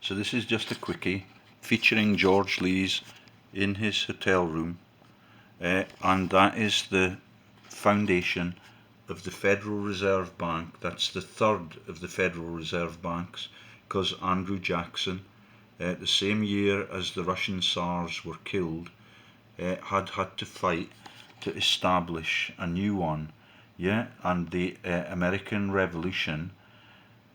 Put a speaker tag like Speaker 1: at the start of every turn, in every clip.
Speaker 1: So this is just a quickie featuring George Lees in his hotel room, and that is the foundation of the Federal Reserve Bank. That's the third of the Federal Reserve Banks, because Andrew Jackson, the same year as the Russian Tsars were killed, had to fight to establish a new one. Yeah, and the American Revolution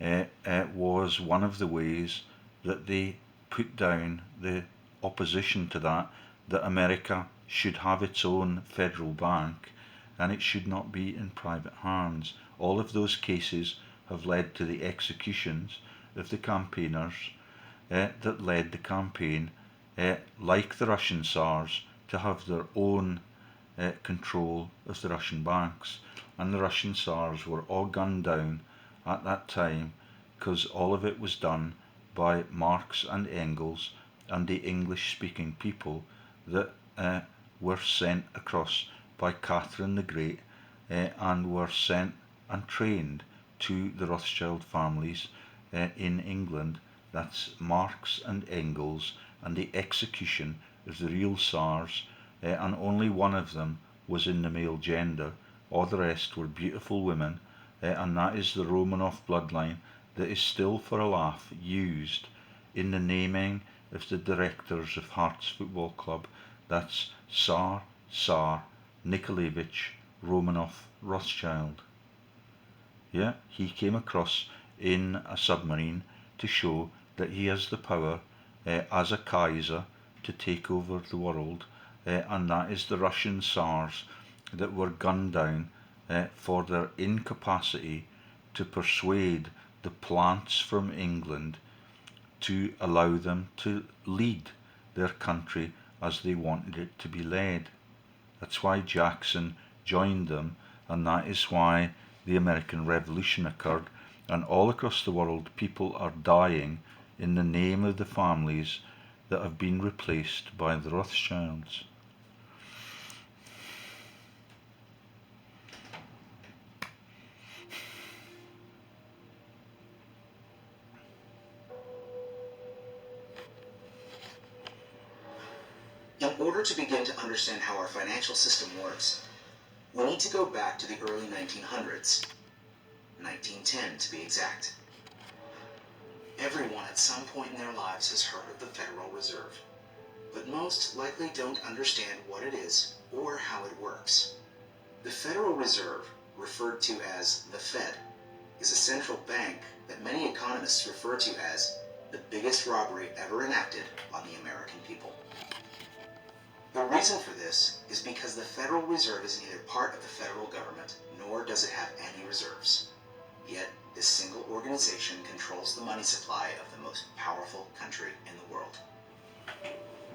Speaker 1: was one of the ways that they put down the opposition to that America should have its own federal bank and it should not be in private hands. All of those cases have led to the executions of the campaigners that led the campaign, like the Russian Tsars, to have their own control of the Russian banks. And the Russian Tsars were all gunned down at that time because all of it was done by Marx and Engels and the English-speaking people that were sent across by Catherine the Great and were sent and trained to the Rothschild families in England. That's Marx and Engels and the execution of the real Tsars, and only one of them was in the male gender. All the rest were beautiful women, and that is the Romanov bloodline that is still for a laugh used in the naming of the directors of Hearts Football Club. That's Tsar Nikolaevich Romanov Rothschild. Yeah, he came across in a submarine to show that he has the power as a Kaiser to take over the world, and that is the Russian Tsars that were gunned down for their incapacity to persuade the plants from England to allow them to lead their country as they wanted it to be led. That's why Jackson joined them, and that is why the American Revolution occurred, and all across the world people are dying in the name of the families that have been replaced by the Rothschilds.
Speaker 2: In order to begin to understand how our financial system works, we need to go back to the early 1900s, 1910 to be exact. Everyone at some point in their lives has heard of the Federal Reserve, but most likely don't understand what it is or how it works. The Federal Reserve, referred to as the Fed, is a central bank that many economists refer to as the biggest robbery ever enacted on the American people. The reason for this is because the Federal Reserve is neither part of the federal government nor does it have any reserves. Yet, this single organization controls the money supply of the most powerful country in the world.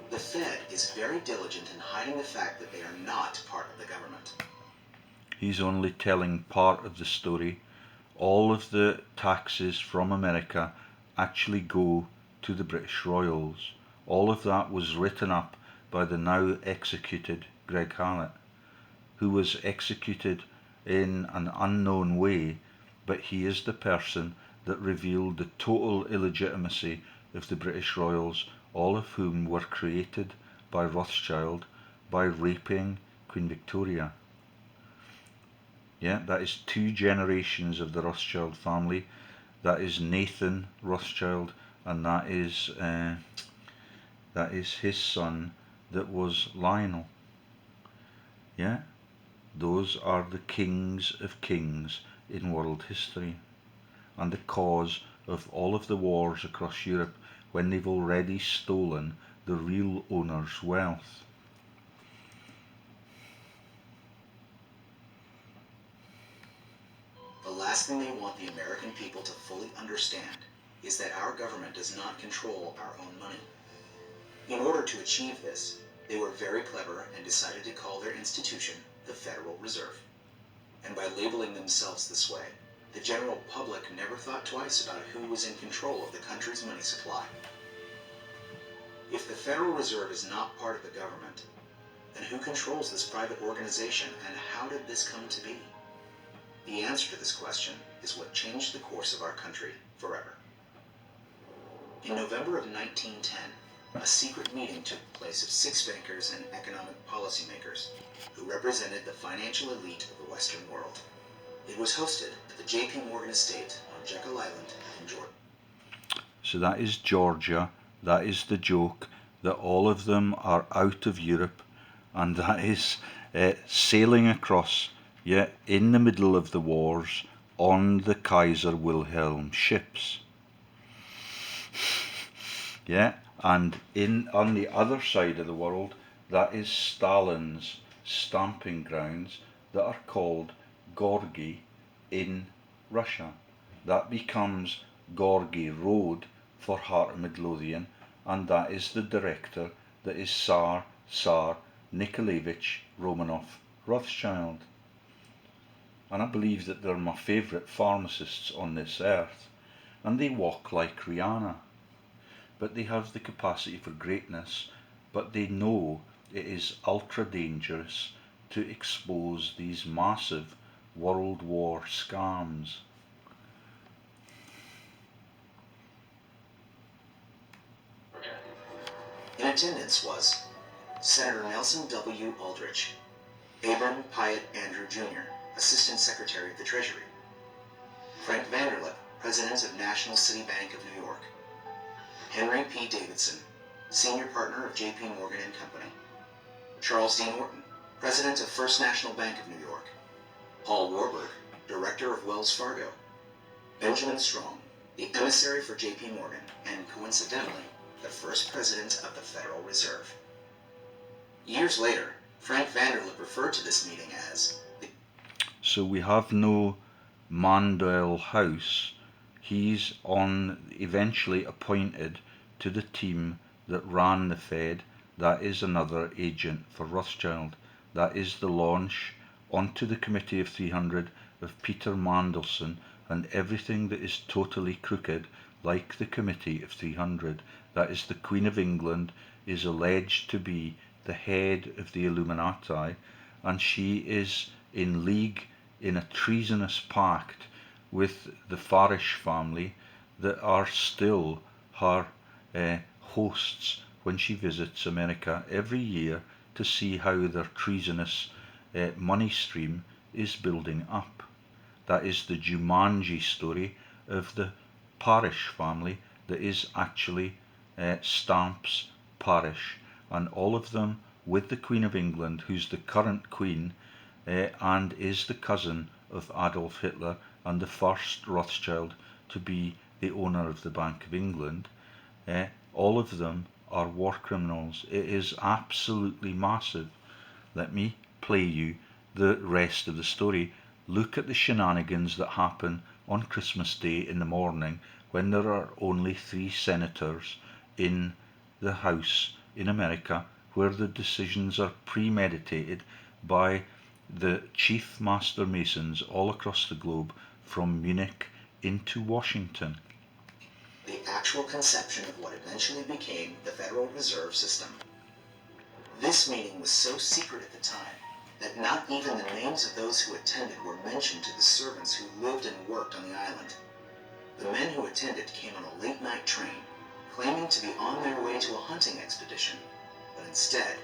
Speaker 2: The Fed is very diligent in hiding the fact that they are not part of the government.
Speaker 1: He's only telling part of the story. All of the taxes from America actually go to the British Royals. All of that was written up by the now executed Greg Hallett, who was executed in an unknown way, but he is the person that revealed the total illegitimacy of the British Royals, all of whom were created by Rothschild by raping Queen Victoria. Yeah, that is 2 generations of the Rothschild family. That is Nathan Rothschild, and that is his son that was Lionel. Yeah, those are the kings of kings in world history, and the cause of all of the wars across Europe when they've already stolen the real owner's wealth.
Speaker 2: The last thing they want the American people to fully understand is that our government does not control our own money. In order to achieve this, they were very clever and decided to call their institution the Federal Reserve. And by labeling themselves this way, the general public never thought twice about who was in control of the country's money supply. If the Federal Reserve is not part of the government, then who controls this private organization and how did this come to be? The answer to this question is what changed the course of our country forever. In November of 1910, a secret meeting took place of 6 bankers and economic policymakers who represented the financial elite of the Western world. It was hosted at the J.P. Morgan estate on Jekyll Island in Georgia.
Speaker 1: So that is Georgia. That is the joke, that all of them are out of Europe, and that is sailing across, in the middle of the wars on the Kaiser Wilhelm ships. And on the other side of the world, that is Stalin's stamping grounds that are called Gorgie in Russia. That becomes Gorgie Road for Heart of Midlothian, and that is the director that is Tsar Nikolaevich Romanov Rothschild. And I believe that they're my favourite pharmacists on this earth, and they walk like Rihanna. But they have the capacity for greatness, but they know it is ultra dangerous to expose these massive World War scams.
Speaker 2: In attendance was Senator Nelson W. Aldrich, Abram Pyatt Andrew Jr., Assistant Secretary of the Treasury, Frank Vanderlip, President of National City Bank of New York, Henry P. Davidson, Senior Partner of J.P. Morgan and Company, Charles D. Norton, President of First National Bank of New York, Paul Warburg, Director of Wells Fargo, Benjamin Strong, the emissary for J.P. Morgan, and coincidentally, the first President of the Federal Reserve. Years later, Frank Vanderlip referred to this meeting as the...
Speaker 1: So we have no Mandel House. He's eventually appointed to the team that ran the Fed. That is another agent for Rothschild. That is the launch onto the Committee of 300 of Peter Mandelson and everything that is totally crooked, like the Committee of 300. That is, the Queen of England is alleged to be the head of the Illuminati, and she is in league in a treasonous pact with the Farish family that are still her hosts when she visits America every year to see how their treasonous money stream is building up. That is the Jumanji story of the Parish family that is actually Stamps Parish, and all of them with the Queen of England, who's the current Queen and is the cousin of Adolf Hitler and the first Rothschild to be the owner of the Bank of England. All of them are war criminals. It is absolutely massive. Let me play you the rest of the story. Look at the shenanigans that happen on Christmas Day in the morning when there are only 3 senators in the House in America, where the decisions are premeditated by the chief master masons all across the globe from Munich into Washington.
Speaker 2: The actual conception of what eventually became the Federal Reserve System. This meeting was so secret at the time that not even the names of those who attended were mentioned to the servants who lived and worked on the island. The men who attended came on a late-night train, claiming to be on their way to a hunting expedition, but instead,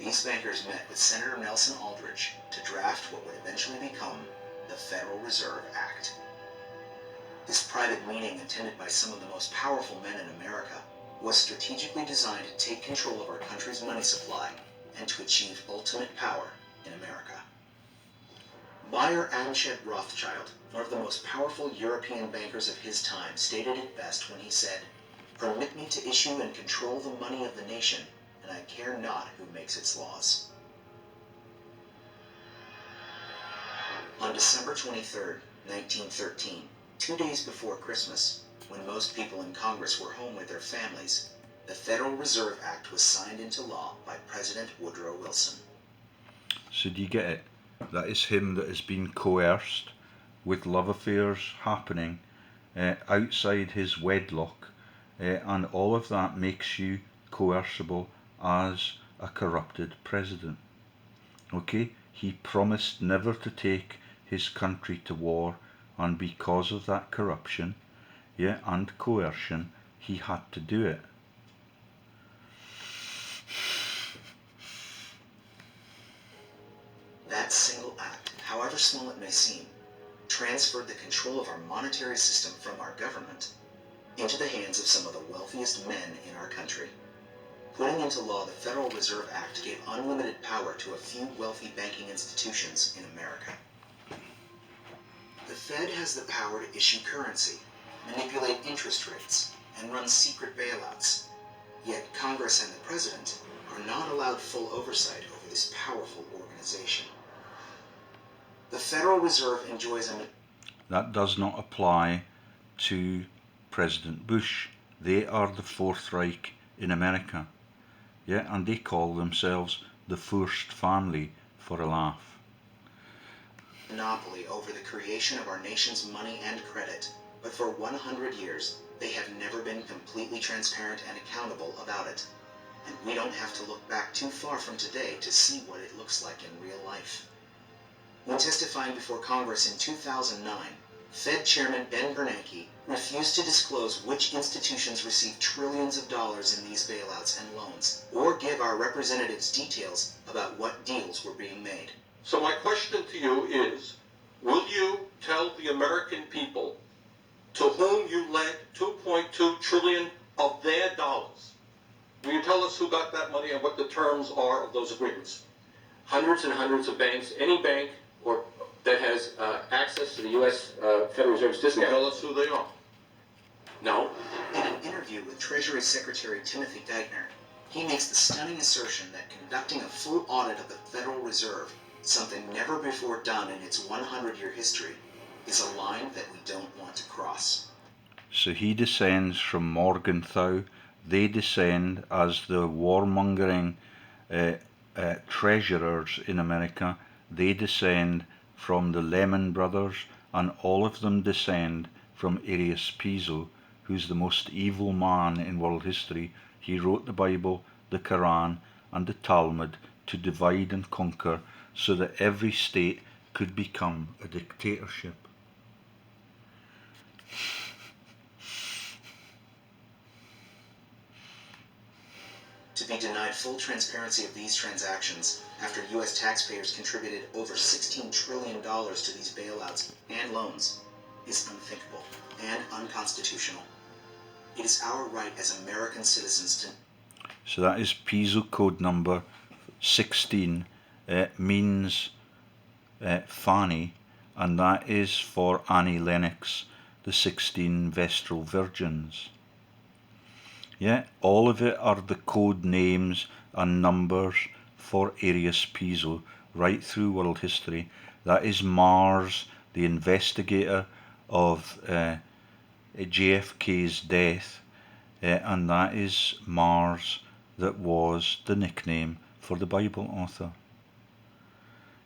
Speaker 2: these bankers met with Senator Nelson Aldrich to draft what would eventually become the Federal Reserve Act. This private meeting, attended by some of the most powerful men in America, was strategically designed to take control of our country's money supply and to achieve ultimate power in America. Bayer Amschad Rothschild, one of the most powerful European bankers of his time, stated it best when he said, "Permit me to issue and control the money of the nation, and I care not who makes its laws." On December 23, 1913, 2 days before Christmas, when most people in Congress were home with their families, the Federal Reserve Act was signed into law by President Woodrow Wilson.
Speaker 1: So do you get it? That is him that has been coerced with love affairs happening outside his wedlock, and all of that makes you coercible as a corrupted president. Okay, he promised never to take his country to war, and because of that corruption, and coercion, he had to do it.
Speaker 2: That single act, however small it may seem, transferred the control of our monetary system from our government into the hands of some of the wealthiest men in our country. Putting into law the Federal Reserve Act gave unlimited power to a few wealthy banking institutions in America. The Fed has the power to issue currency, manipulate interest rates, and run secret bailouts. Yet Congress and the President are not allowed full oversight over this powerful organization. The Federal Reserve enjoys a...
Speaker 1: That does not apply to President Bush. They are the Fourth Reich in America. Yeah, and they call themselves the First Family for a laugh.
Speaker 2: Monopoly over the creation of our nation's money and credit, but for 100 years, they have never been completely transparent and accountable about it. And we don't have to look back too far from today to see what it looks like in real life. When testifying before Congress in 2009, Fed Chairman Ben Bernanke refused to disclose which institutions received trillions of dollars in these bailouts and loans, or give our representatives details about what deals were being made.
Speaker 3: So my question to you is, will you tell the American people to whom you lent $2.2 trillion of their dollars? Will you tell us who got that money and what the terms are of those agreements?
Speaker 4: Hundreds and hundreds of banks, any bank or that has access to the U.S. Federal Reserve's
Speaker 3: Will you
Speaker 4: discount.
Speaker 3: tell us who they are?
Speaker 4: No.
Speaker 2: In an interview with Treasury Secretary Timothy Geithner, he makes the stunning assertion that conducting a full audit of the Federal Reserve, something never before done in its 100-year history, is a line that we don't want to cross.
Speaker 1: So he descends from Morgenthau. They descend as the warmongering treasurers in America. They descend from the Lehman Brothers, and all of them descend from Arius Piso, who's the most evil man in world history. He wrote the Bible, the Quran, and the Talmud to divide and conquer so that every state could become a dictatorship.
Speaker 2: To be denied full transparency of these transactions after U.S. taxpayers contributed over $16 trillion to these bailouts and loans is unthinkable and unconstitutional. It is our right as American citizens to...
Speaker 1: So that is Piso code number 16. Means Fanny, and that is for Annie Lennox, the 16 Vestal Virgins. Yeah, all of it are the code names and numbers for Arius Piso right through world history. That is Mars, the investigator of JFK's death, and that is Mars that was the nickname for the Bible author.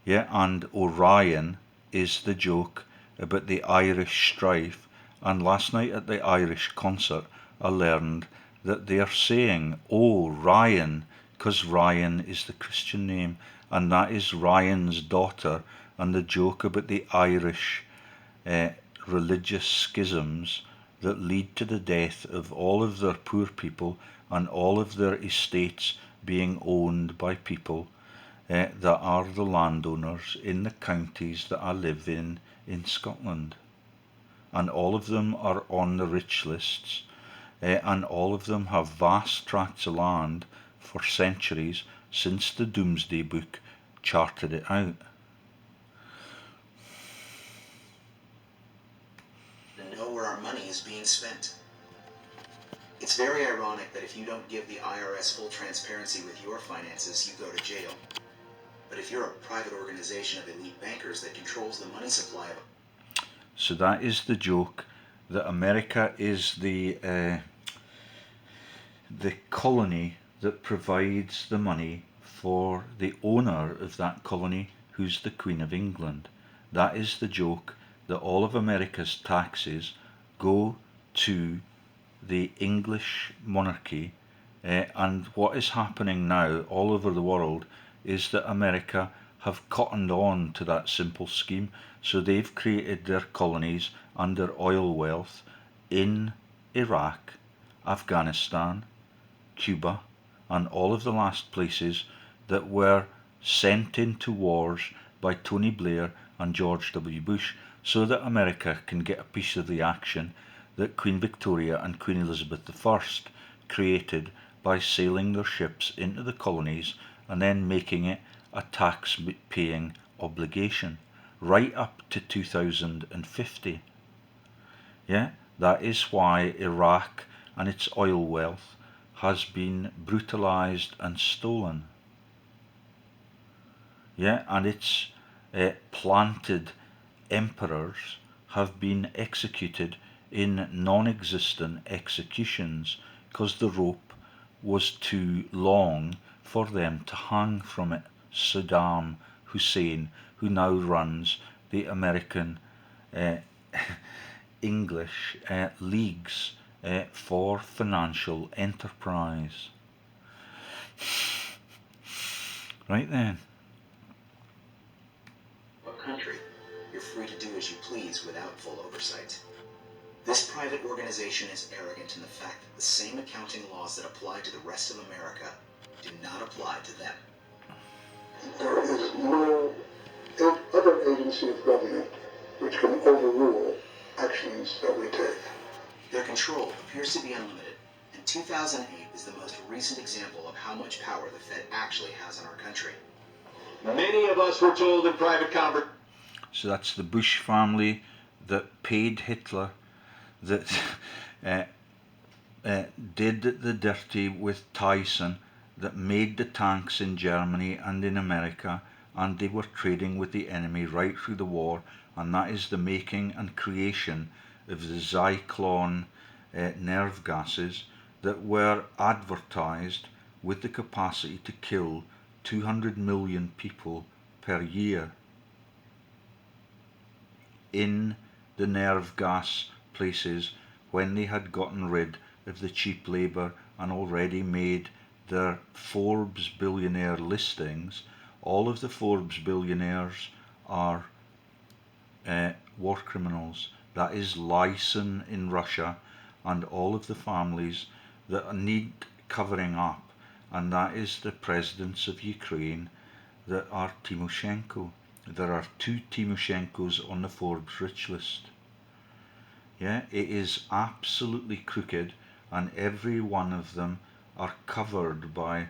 Speaker 1: Yeah, and Orion is the joke about the Irish strife, and last night at the Irish concert I learned that they are saying, oh, Ryan, because Ryan is the Christian name, and that is Ryan's daughter, and the joke about the Irish religious schisms that lead to the death of all of their poor people and all of their estates being owned by people that are the landowners in the counties that I live in Scotland. And all of them are on the rich lists. And all of them have vast tracts of land for centuries since the Doomsday Book charted it out.
Speaker 2: To know where our money is being spent. It's very ironic that if you don't give the IRS full transparency with your finances, you go to jail. But if you're a private organization of elite bankers that controls the money supply of...
Speaker 1: So that is the joke, that America is the colony that provides the money for the owner of that colony, who's the Queen of England. That is the joke, that all of America's taxes go to the English monarchy, and what is happening now all over the world is that America have cottoned on to that simple scheme, so they've created their colonies and their oil wealth in Iraq Afghanistan, Cuba, and all of the last places that were sent into wars by Tony Blair and George W. Bush, so that America can get a piece of the action that Queen Victoria and Queen Elizabeth I created by sailing their ships into the colonies and then making it a tax-paying obligation, right up to 2050. Yeah, that is why Iraq and its oil wealth has been brutalized and stolen. Yeah, and its planted emperors have been executed in non-existent executions because the rope was too long for them to hang from it. Saddam Hussein, who now runs the American English leagues for financial enterprise. Right then.
Speaker 2: Country, you're free to do as you please without full oversight. This private organization is arrogant in the fact that the same accounting laws that apply to the rest of America do not apply to them.
Speaker 5: There is no other agency of government which can overrule actions that we take.
Speaker 2: Their control appears to be unlimited, and 2008 is the most recent example of how much power the Fed actually has in our country.
Speaker 4: Many of us were told in private conversation.
Speaker 1: So that's the Bush family that paid Hitler, that did the dirty with Tyson, that made the tanks in Germany and in America, and they were trading with the enemy right through the war, and that is the making and creation of the Zyklon nerve gases that were advertised with the capacity to kill 200 million people per year. In the nerve gas places, when they had gotten rid of the cheap labour and already made their Forbes billionaire listings, all of the Forbes billionaires are war criminals. That is Lysen in Russia and all of the families that need covering up, and that is the presidents of Ukraine that are Timoshenko. There are 2 Timoshenkos on the Forbes rich list. Yeah, it is absolutely crooked, and every one of them are covered by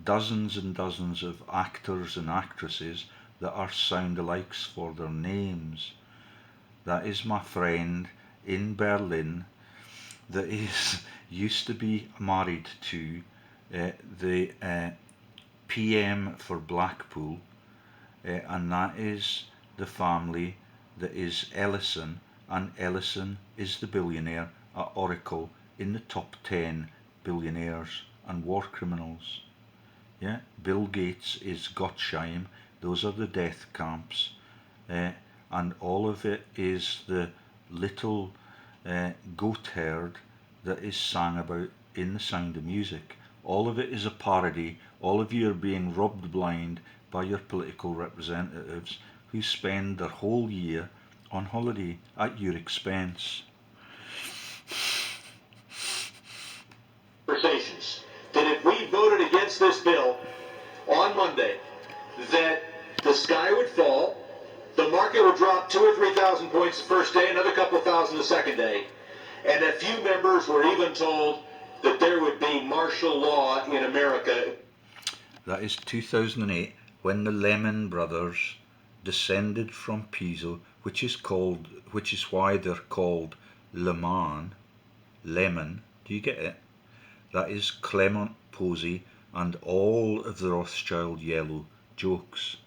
Speaker 1: dozens and dozens of actors and actresses that are sound-alikes for their names. That is my friend in Berlin that is used to be married to the PM for Blackpool, and that is the family that is Ellison, and Ellison is the billionaire at Oracle in the top 10 billionaires and war criminals. Yeah, Bill Gates is Gottsheim, those are the death camps, and all of it is the little goat herd that is sang about in The Sound of Music. All of it is a parody. All of you are being robbed blind by your political representatives who spend their whole year on holiday at your expense.
Speaker 4: Conversations that if we voted against this bill on Monday, that the sky would fall, the market would drop 2,000 or 3,000 points the first day, another couple thousand the second day, and a few members were even told that there would be martial law in America.
Speaker 1: That is 2008, when the Lehman Brothers descended from Pisa, which is why they're called Lemon. Do you get it? That is Clement Posey and all of the Rothschild yellow jokes.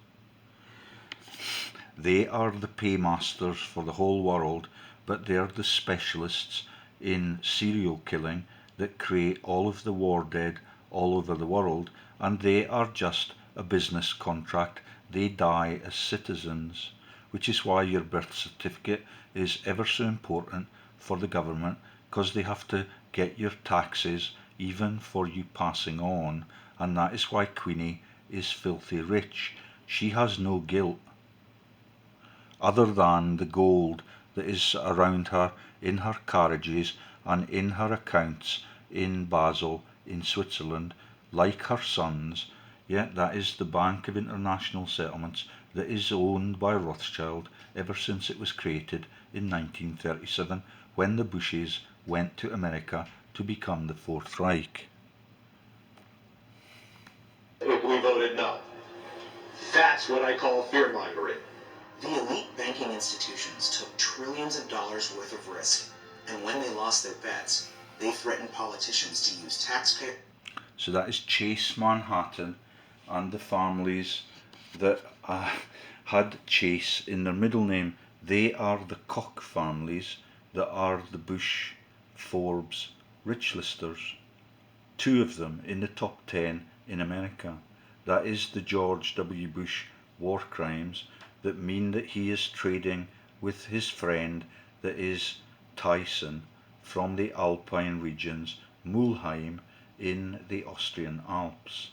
Speaker 1: They are the paymasters for the whole world, but they're the specialists in serial killing that create all of the war dead all over the world, and they are just a business contract. They die as citizens, which is why your birth certificate is ever so important for the government, because they have to get your taxes even for you passing on, and that is why Queenie is filthy rich. She has no guilt other than the gold that is around her in her carriages and in her accounts in Basel in Switzerland, like her sons. Yeah, that is the Bank of International Settlements that is owned by Rothschild ever since it was created in 1937, when the Bushes went to America to become the Fourth Reich.
Speaker 4: If we voted no. That's what I call fear-mongering.
Speaker 2: The elite banking institutions took trillions of dollars worth of risk, and when they lost their bets, they threatened politicians to use taxpayer.
Speaker 1: So that is Chase Manhattan and the families that had Chase in their middle name. They are the Koch families that are the Bush, Forbes, rich listers. 2 of them in the top 10 in America. That is the George W. Bush war crimes that mean that he is trading with his friend that is Tyson from the Alpine regions, Mulheim in the Austrian Alps.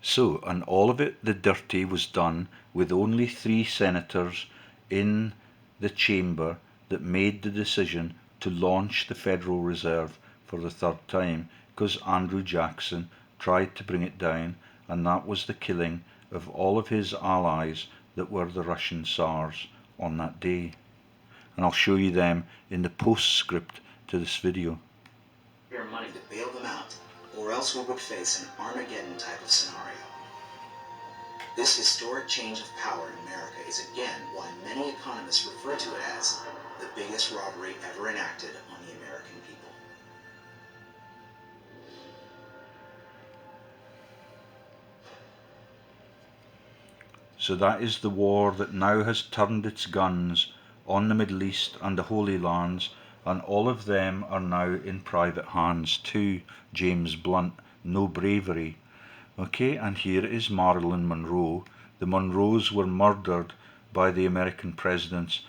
Speaker 1: So, and all of it, the dirty, was done with only 3 senators in the chamber that made the decision to launch the Federal Reserve for the 3rd time, because Andrew Jackson tried to bring it down, and that was the killing of all of his allies that were the Russian Tsars on that day. And I'll show you them in the postscript to this video.
Speaker 2: Your money to bail them out, or else we would face an Armageddon type of scenario. This historic change of power in America is again why many economists refer to it as the biggest robbery ever enacted on the American people.
Speaker 1: So that is the war that now has turned its guns on the Middle East and the Holy Lands, and all of them are now in private hands too. James Blunt, no bravery. Okay, and here is Marilyn Monroe. The Monroes were murdered by the American presidents.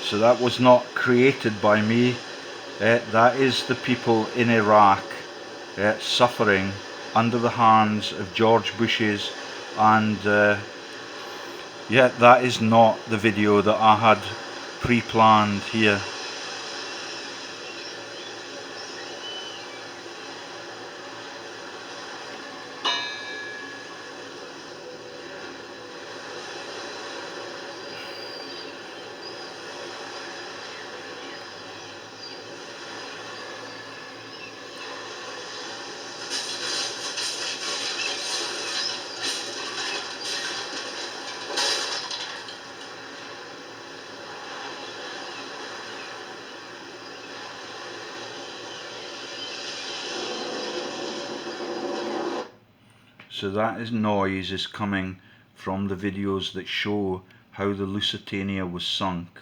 Speaker 1: So that was not created by me. That is the people in Iraq suffering under the hands of George Bush's, and yeah, that is not the video that I had pre-planned here. So that noise is coming from the videos that show how the Lusitania was sunk,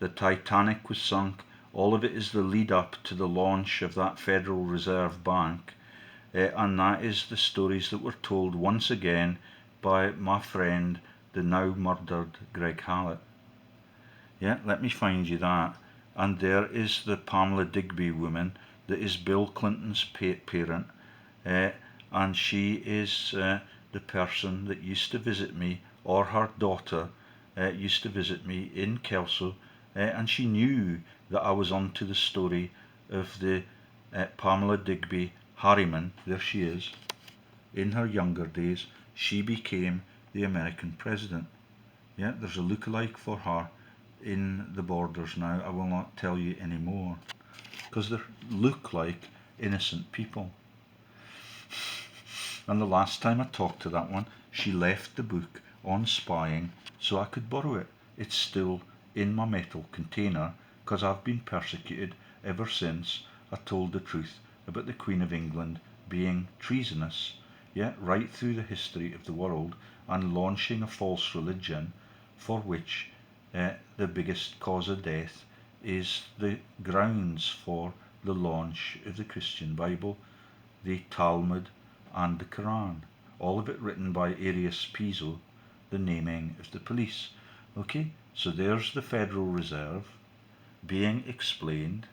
Speaker 1: the Titanic was sunk. All of it is the lead up to the launch of that Federal Reserve Bank, and that is the stories that were told once again by my friend, the now murdered Greg Hallett. Yeah, let me find you that. And there is the Pamela Digby woman that is Bill Clinton's parent, and she is the person that used to visit me, or her daughter used to visit me in Kelso, and she knew that I was onto the story of the Pamela Digby Harriman. There she is, in her younger days. she became the American president. Yeah, there's a lookalike for her in the borders now. I will not tell you any more, because they look like innocent people. And the last time I talked to that one, she left the book on spying so I could borrow it. It's still in my metal container, because I've been persecuted ever since I told the truth about the Queen of England being treasonous, yeah, right through the history of the world, and launching a false religion for which the biggest cause of death is the grounds for the launch of the Christian Bible, the Talmud and the Quran. All of it written by Arius Piso, the naming of the police. Okay, so there's the Federal Reserve being explained,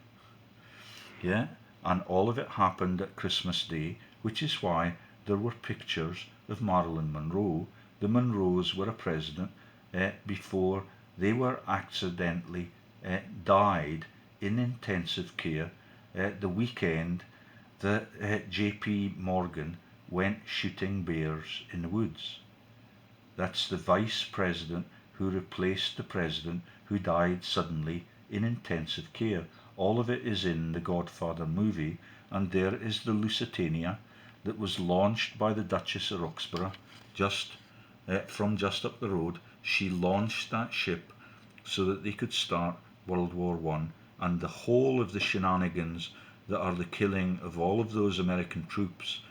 Speaker 1: yeah, and all of it happened at Christmas Day, which is why there were pictures of Marilyn Monroe. The Monroes were a president before they were accidentally died in intensive care the weekend that J.P. Morgan went shooting bears in the woods. That's the vice president who replaced the president who died suddenly in intensive care. All of it is in the Godfather movie, and there is the Lusitania that was launched by the Duchess of Roxburgh from just up the road. She launched that ship so that they could start World War I, and the whole of the shenanigans that are the killing of all of those American troops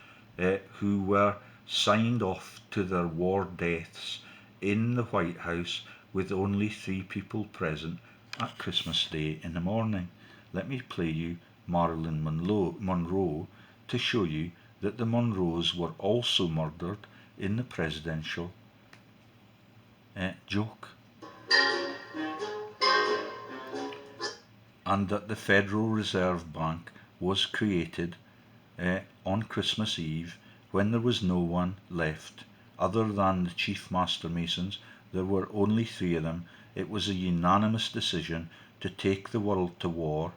Speaker 1: who were signed off to their war deaths in the White House with only 3 people present at Christmas Day in the morning. Let me play you Marilyn Monroe to show you that the Monroes were also murdered in the presidential joke, and that the Federal Reserve Bank was created on Christmas Eve when there was no one left other than the chief master masons. There were only 3 of them. It was a unanimous decision to take the world to war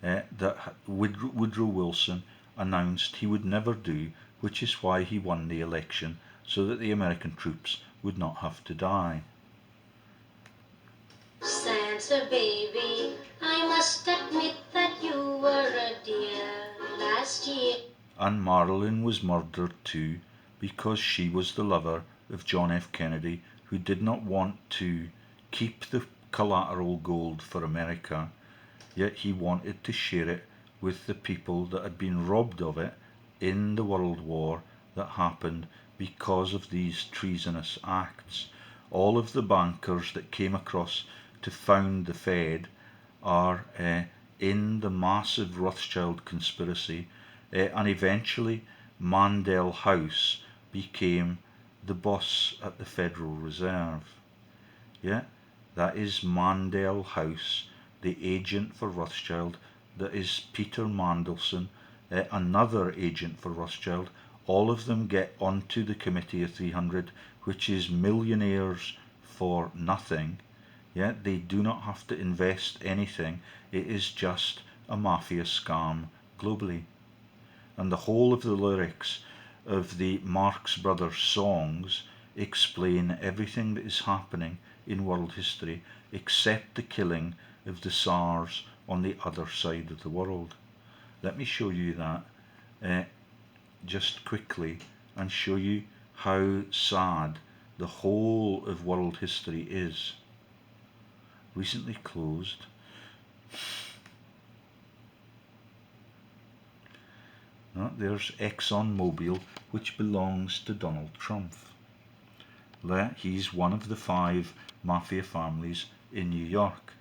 Speaker 1: that Woodrow Wilson announced he would never do, which is why he won the election, so that the American troops would not have to die.
Speaker 6: Santa baby, I must admit that you were a dear last year.
Speaker 1: And Marilyn was murdered too, because she was the lover of John F. Kennedy, who did not want to keep the collateral gold for America, yet he wanted to share it with the people that had been robbed of it in the World War that happened because of these treasonous acts. All of the bankers that came across to found the Fed are in the massive Rothschild conspiracy, and eventually Mandel House became the boss at the Federal Reserve. Yeah, that is Mandel House, the agent for Rothschild. That is Peter Mandelson, another agent for Rothschild. All of them get onto the Committee of 300, which is millionaires for nothing. Yeah, they do not have to invest anything. It is just a mafia scam globally. And the whole of the lyrics of the Marx Brothers songs explain everything that is happening in world history, except the killing of the Tsars on the other side of the world. Let me show you that just quickly, and show you how sad the whole of world history is. Recently closed. There's ExxonMobil, which belongs to Donald Trump. He's one of the 5 mafia families in New York.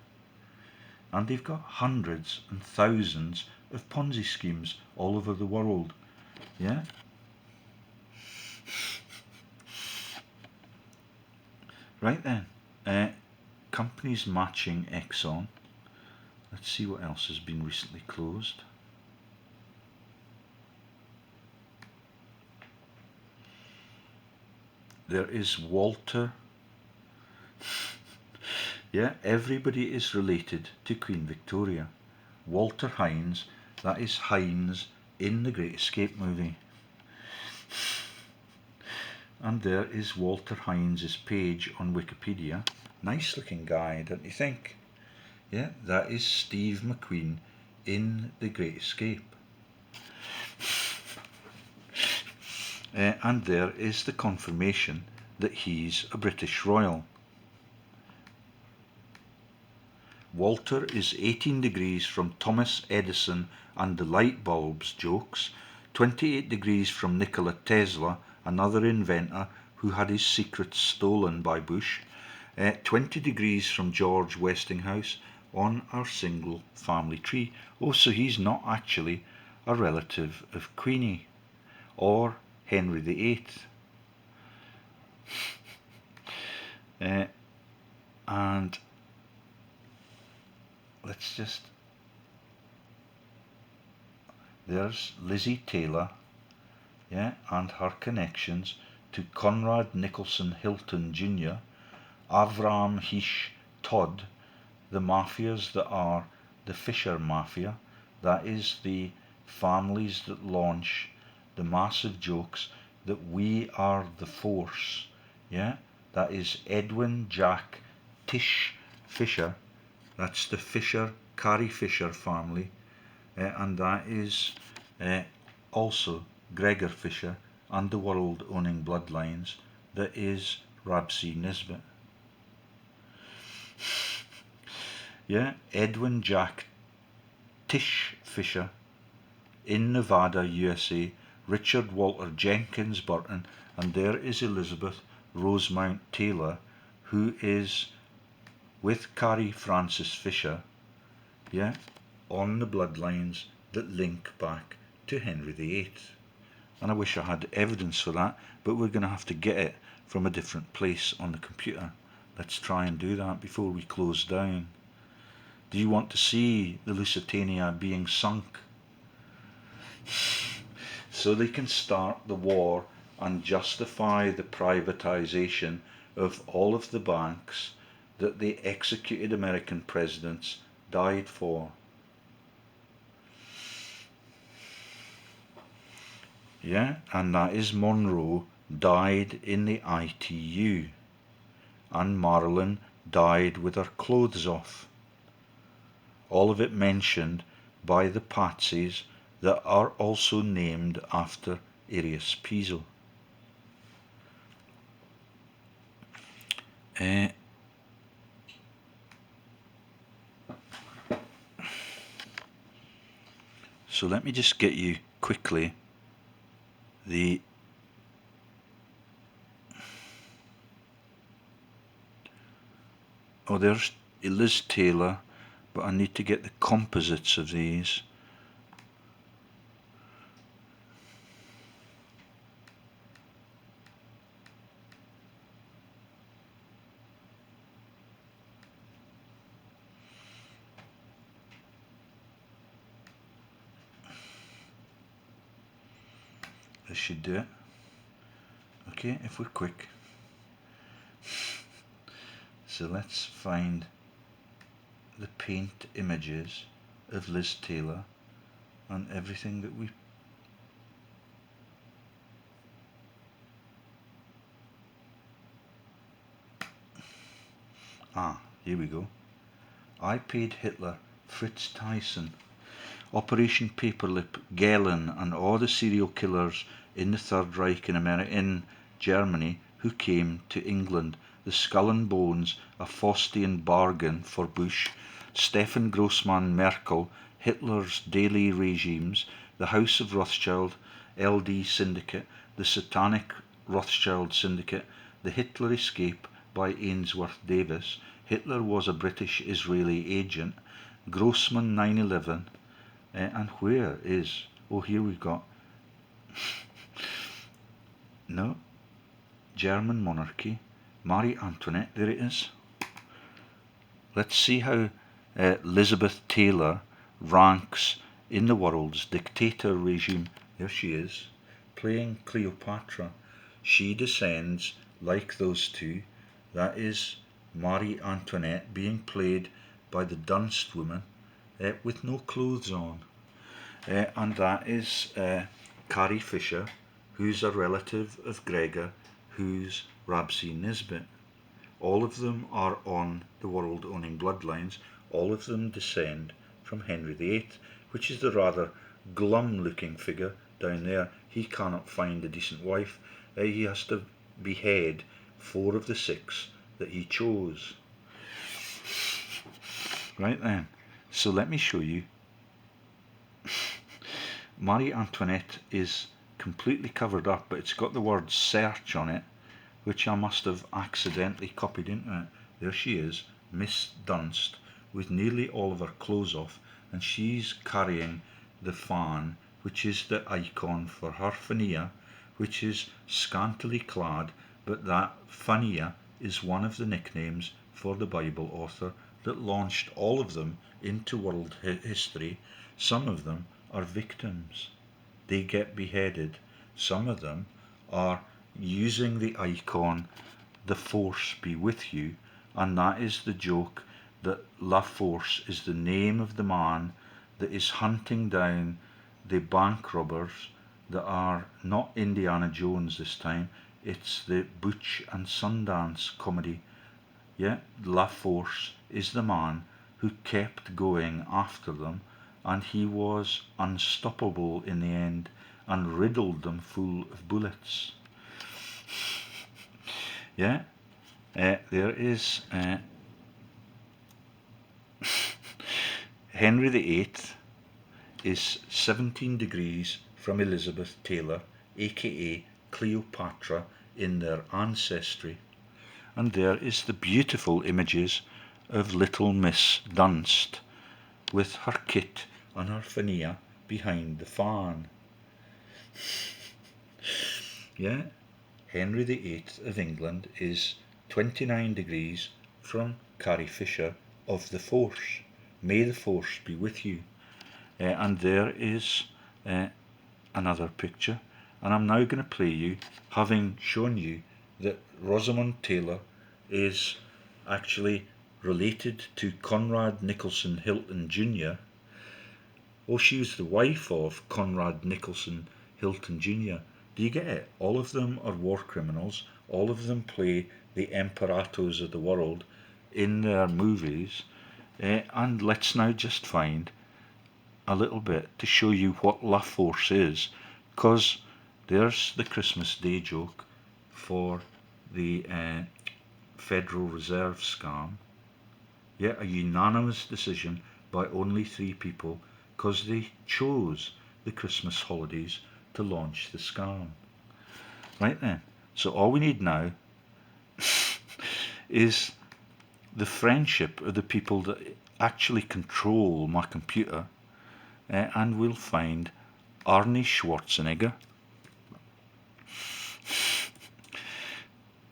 Speaker 1: And they've got hundreds and thousands of Ponzi schemes all over the world. Yeah? Right then. Companies matching Exxon. Let's see what else has been recently closed. There is Walter. Yeah, everybody is related to Queen Victoria. Walter Hines, that is Hines in the Great Escape movie. And there is Walter Hines' page on Wikipedia. Nice looking guy, don't you think? Yeah, that is Steve McQueen in The Great Escape. And there is the confirmation that he's a British Royal. Walter is 18 degrees from Thomas Edison and the light bulbs jokes, 28 degrees from Nikola Tesla, another inventor who had his secrets stolen by Bush, 20 degrees from George Westinghouse on our single family tree. Oh, so he's not actually a relative of Queenie or Henry VIII. And let's just, there's Lizzie Taylor, yeah, and her connections to Conrad Nicholson Hilton Jr., Avram Hish Todd, the mafias that are the Fisher Mafia, that is the families that launch the massive jokes that we are the force, yeah, that is Edwin Jack Tish Fisher, that's the Fisher, Carrie Fisher family, and that is also Gregor Fisher and the world owning bloodlines, that is Rabsy Nisbet. Yeah, Edwin Jack Tish Fisher in Nevada, USA, Richard Walter Jenkins Burton, and there is Elizabeth Rosemount Taylor, who is with Carrie Frances Fisher, yeah, on the bloodlines that link back to Henry VIII. And I wish I had evidence for that, but we're going to have to get it from a different place on the computer. Let's try and do that before we close down. Do you want to see the Lusitania being sunk? So they can start the war and justify the privatization of all of the banks that the executed American presidents died for. Yeah, and that is Monroe died in the ITU, and Marilyn died with her clothes off. All of it mentioned by the patsies that are also named after Arius Piso. So let me just get you quickly the there's Liz Taylor, but I need to get the composites of these. This should do it. Okay, if we're quick. So let's find the paint images of Liz Taylor and everything that we here we go. I Paid Hitler, Fritz Tyson, Operation Paperlip, Gehlen, and all the serial killers in the Third Reich in Germany who came to England. The Skull and Bones, a Faustian bargain for Bush, Stefan Grossman Merkel, Hitler's daily regimes, the House of Rothschild, LD Syndicate, the Satanic Rothschild Syndicate, the Hitler Escape by Ainsworth Davis, Hitler was a British-Israeli agent, Grossman 9/11, and where is, here we've got, no, German monarchy, Marie Antoinette, there it is. Let's see how Elizabeth Taylor ranks in the world's dictator regime. There she is, playing Cleopatra. She descends like those two. That is Marie Antoinette being played by the Dunst woman with no clothes on. And that is Carrie Fisher, who's a relative of Gregor, who's Rabsy Nisbet. All of them are on the world-owning bloodlines. All of them descend from Henry VIII, which is the rather glum-looking figure down there. He cannot find a decent wife. He has to behead 4 of the 6 that he chose. Right then, so let me show you. Marie Antoinette is completely covered up, but it's got the word search on it, which I must have accidentally copied into it. There she is, Miss Dunst, with nearly all of her clothes off, and she's carrying the fan, which is the icon for her fania, which is scantily clad, but that fania is one of the nicknames for the Bible author that launched all of them into world history. Some of them are victims. They get beheaded. Some of them are using the icon, the force be with you, and that is the joke that La Force is the name of the man that is hunting down the bank robbers that are not Indiana Jones this time. It's the Butch and Sundance comedy. Yeah, La Force is the man who kept going after them, and he was unstoppable in the end and riddled them full of bullets. Yeah, there is Henry VIII is 17 degrees from Elizabeth Taylor, aka Cleopatra, in their ancestry. And there is the beautiful images of little Miss Dunst with her kit and her fania behind the fan. Yeah, Henry VIII of England is 29 degrees from Carrie Fisher of the Force. May the Force be with you. And there is another picture, and I'm now going to play you, having shown you that Rosamond Taylor is actually related to Conrad Nicholson Hilton Jr. Oh, she was the wife of Conrad Nicholson Hilton Jr. Do you get it? All of them are war criminals. All of them play the imperatos of the world in their movies. And let's now just find a little bit to show you what La Force is, because there's the Christmas Day joke for the Federal Reserve scam. Yeah, a unanimous decision by only 3 people, because they chose the Christmas holidays to launch the scam. Right then, so all we need now is the friendship of the people that actually control my computer, and we'll find Arnie Schwarzenegger,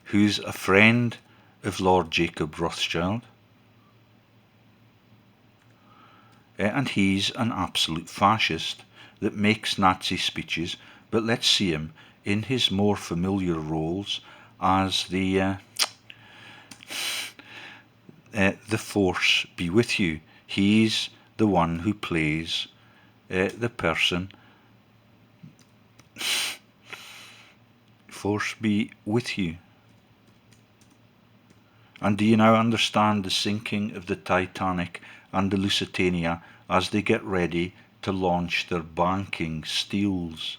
Speaker 1: who's a friend of Lord Jacob Rothschild, and he's an absolute fascist that makes Nazi speeches, but let's see him in his more familiar roles as the Force be with you. He's the one who plays the person. Force be with you. And do you now understand the sinking of the Titanic and the Lucitania as they get ready to launch their banking steals?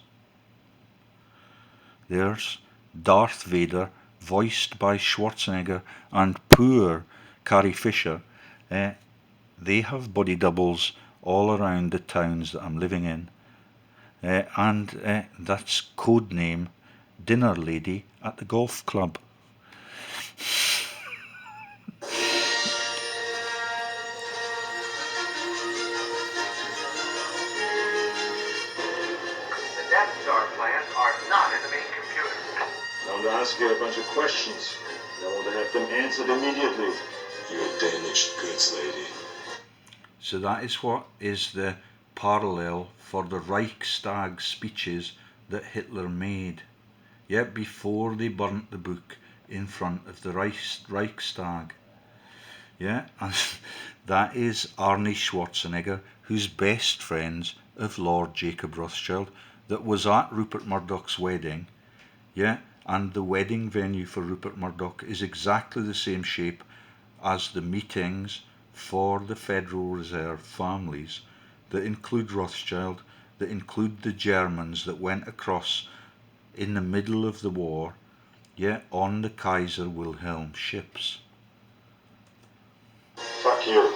Speaker 1: There's Darth Vader, voiced by Schwarzenegger, and poor Carrie Fisher. They have body doubles all around the towns that I'm living in. And that's code name Dinner Lady at the golf club.
Speaker 4: The Death Star plans are not in the main computer. I want to ask you a bunch of questions. I want to have them answered immediately.
Speaker 7: You're Danish goods, lady.
Speaker 1: So that is what is the parallel for the Reichstag speeches that Hitler made. Yet before they burnt the book in front of the Reichstag. Yeah, and that is Arnie Schwarzenegger, who's best friends of Lord Jacob Rothschild, that was at Rupert Murdoch's wedding. Yeah, and the wedding venue for Rupert Murdoch is exactly the same shape as the meetings for the Federal Reserve families that include Rothschild, that include the Germans that went across in the middle of the war, on the Kaiser Wilhelm ships.
Speaker 4: Fuck you.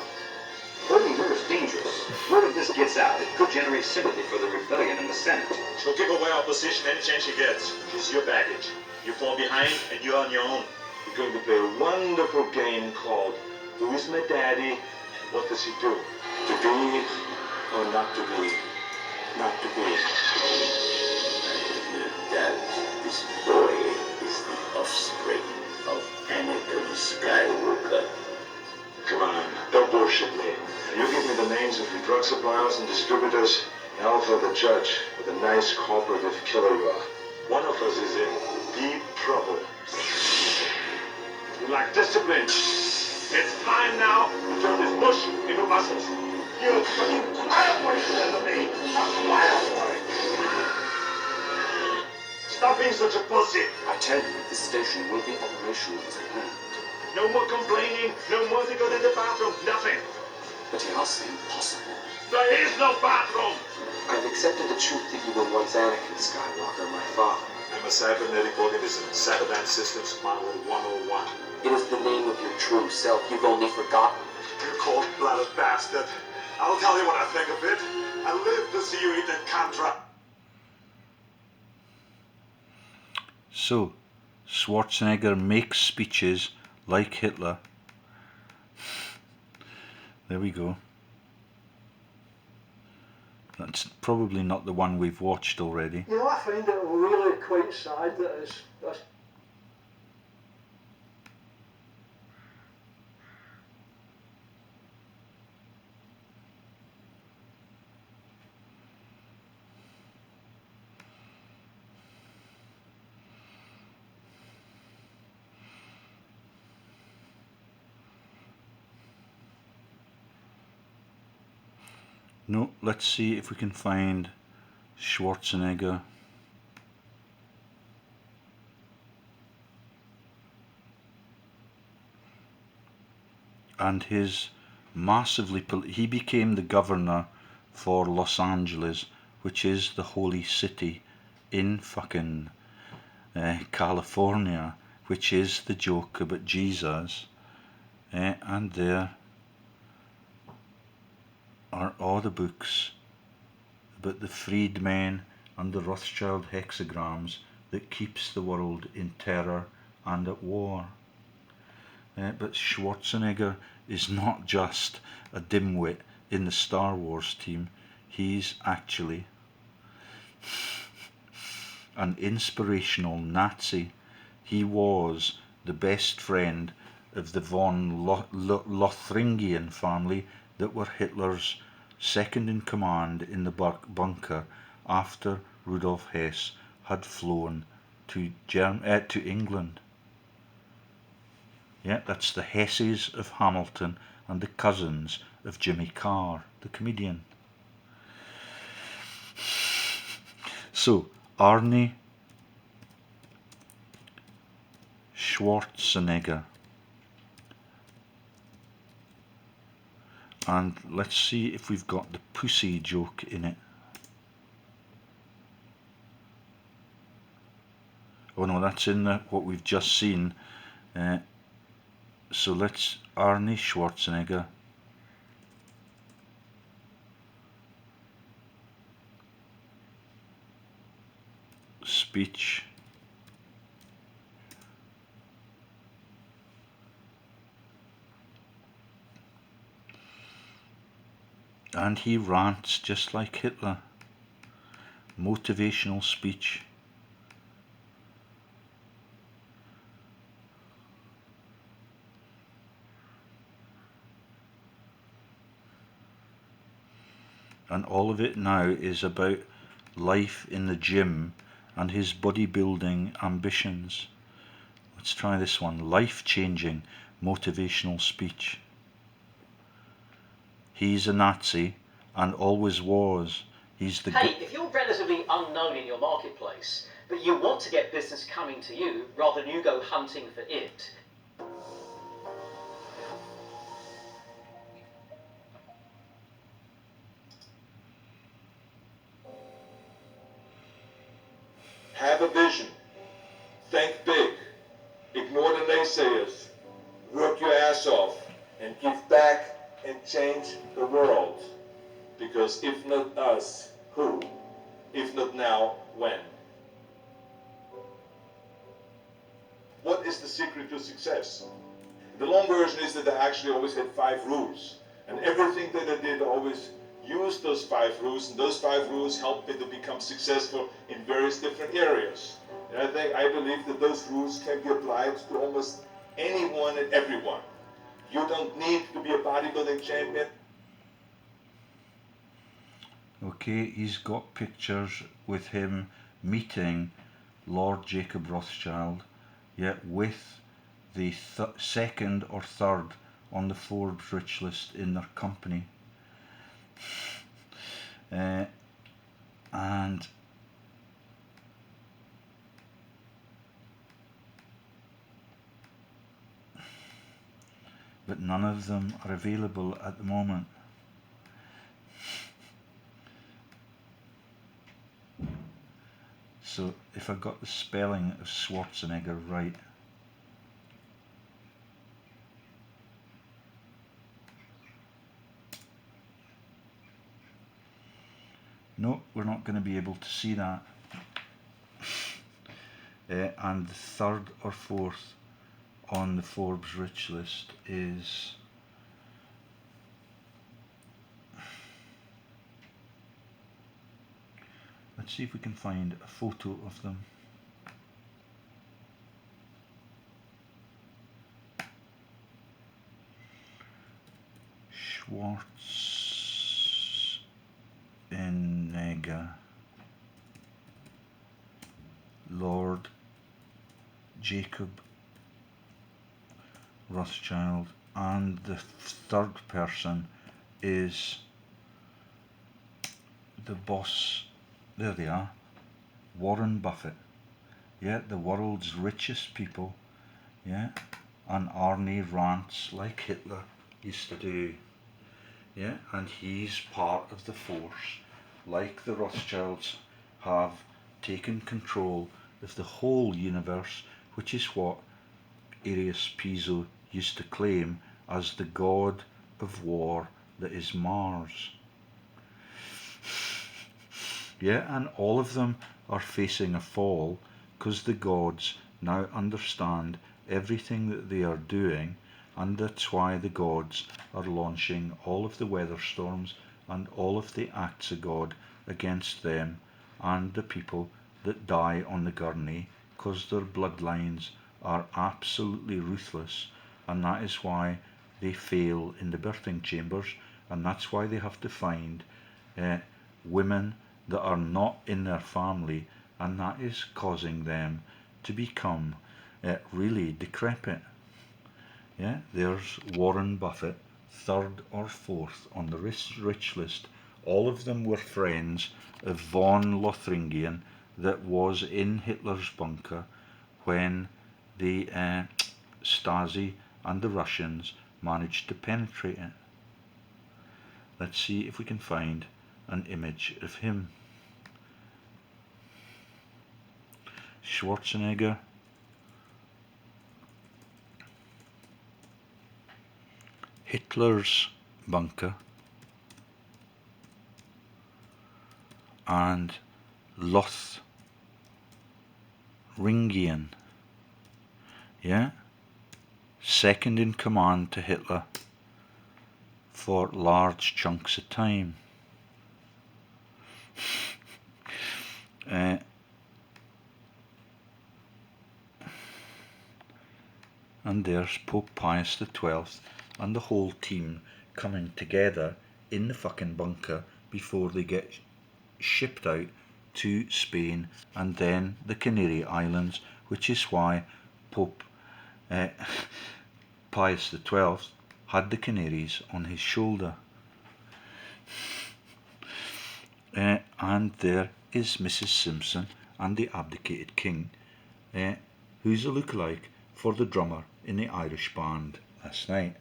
Speaker 4: Holding her is dangerous. Word of this gets out, it could generate sympathy for the rebellion in the Senate.
Speaker 8: She'll give away our position any chance she gets. She's your baggage. You fall behind and you're on your own.
Speaker 7: We're going to play a wonderful game called Who is My Daddy and What Does He Do? To be or not to be? Not to be.
Speaker 9: That this boy is the offspring of Anakin Skywalker.
Speaker 7: Come on, don't bullshit me. You give me the names of your drug suppliers and distributors, and I'll tell the judge what a nice cooperative killer you are. One of us is in deep trouble.
Speaker 4: You lack discipline. It's time now to turn this mush into muscles. You fucking wild boy to me. A wild boy. Stop being such a pussy.
Speaker 9: I tell you, this station will be operational as planned.
Speaker 4: No more complaining, no more to go to the bathroom, nothing.
Speaker 9: But just impossible.
Speaker 4: There is no bathroom.
Speaker 9: I've accepted the truth that you were once Anakin Skywalker, my father.
Speaker 7: I'm a cybernetic organism, Cyberdyne Systems Model 101.
Speaker 9: It is the name of your true self. You've only forgotten.
Speaker 7: You cold-blooded bastard. I'll tell you what I think of it. I live to see you eat that Contra.
Speaker 1: So, Schwarzenegger makes speeches like Hitler. There we go. That's probably not the one we've watched already.
Speaker 5: You know, I find it really quite sad that it's
Speaker 1: No, let's see if we can find Schwarzenegger. And his massively, he became the governor for Los Angeles, which is the holy city in fucking California, which is the joke about Jesus. And there are all the books about the freedmen and the Rothschild hexagrams that keeps the world in terror and at war. But Schwarzenegger is not just a dimwit in the Star Wars team, he's actually an inspirational Nazi. He was the best friend of the von Lothringen family that were Hitler's second in command in the bunker after Rudolf Hess had flown to England. Yeah, that's the Hesses of Hamilton and the cousins of Jimmy Carr, the comedian. So, Arnie Schwarzenegger. And let's see if we've got the pussy joke in it. Oh no, that's in what we've just seen. So let's Arnie Schwarzenegger. Speech. And he rants just like Hitler. Motivational speech. And all of it now is about life in the gym and his bodybuilding ambitions. Let's try this one. Life-changing motivational speech. He's a Nazi and always was. He's the
Speaker 10: Hey, if you're relatively be unknown in your marketplace, but you want to get business coming to you rather than you go hunting for it.
Speaker 3: Have a vision. Think big. Ignore the naysayers. Work your ass off and give back and change the world. Because if not us, who? If not now, when? What is the secret to success? The long version is that they actually always had 5 rules. And everything that they did always used those 5 rules, and those 5 rules helped them to become successful in various different areas. And I believe that those rules can be applied to almost anyone and everyone. You don't need to be a bodybuilding champion.
Speaker 1: Okay, he's got pictures with him meeting Lord Jacob Rothschild, yet with the second or third on the Forbes rich list in their company. And but none of them are available at the moment. So if I got the spelling of Schwarzenegger right, no, we're not going to be able to see that. And the third or fourth on the Forbes rich list is let's see if we can find a photo of them. Schwarzenegger, Lord Jacob Rothschild, and the third person is the boss. There they are, Warren Buffett. Yeah, the world's richest people. Yeah, and Arnie rants like Hitler used to do. Yeah, and he's part of the force, like the Rothschilds have taken control of the whole universe, which is what Arius Piso used to claim as the god of war that is Mars. Yeah, and all of them are facing a fall because the gods now understand everything that they are doing, and that's why the gods are launching all of the weather storms and all of the acts of God against them and the people that die on the gurney, because their bloodlines are absolutely ruthless, and that is why they fail in the birthing chambers, and that's why they have to find women that are not in their family, and that is causing them to become really decrepit. Yeah, there's Warren Buffett, third or fourth on the rich list. All of them were friends of von Lothringen that was in Hitler's bunker when the Stasi and the Russians managed to penetrate it. Let's see if we can find an image of him. Schwarzenegger, Hitler's bunker, and Lothringen. Yeah, second in command to Hitler for large chunks of time. And there's Pope Pius XII and the whole team coming together in the fucking bunker before they get shipped out to Spain and then the Canary Islands, which is why Pope Pius XII had the Canaries on his shoulder. And there is Mrs. Simpson and the abdicated king, who's a lookalike for the drummer in the Irish band last night.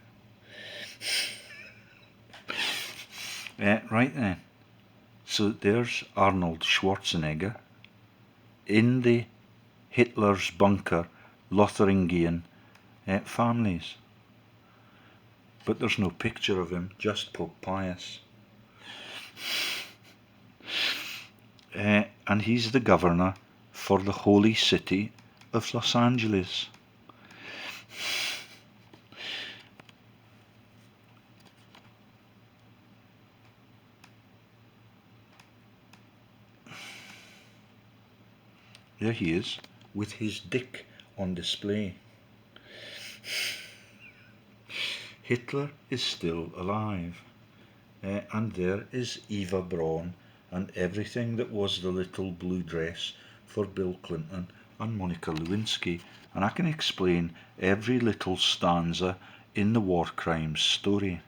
Speaker 1: Right then, so there's Arnold Schwarzenegger in the Hitler's bunker Lotharingian families. But there's no picture of him, just Pope Pius. And he's the governor for the holy city of Los Angeles. There he is, with his dick on display. Hitler is still alive. And there is Eva Braun and everything that was the little blue dress for Bill Clinton and Monica Lewinsky. And I can explain every little stanza in the war crimes story.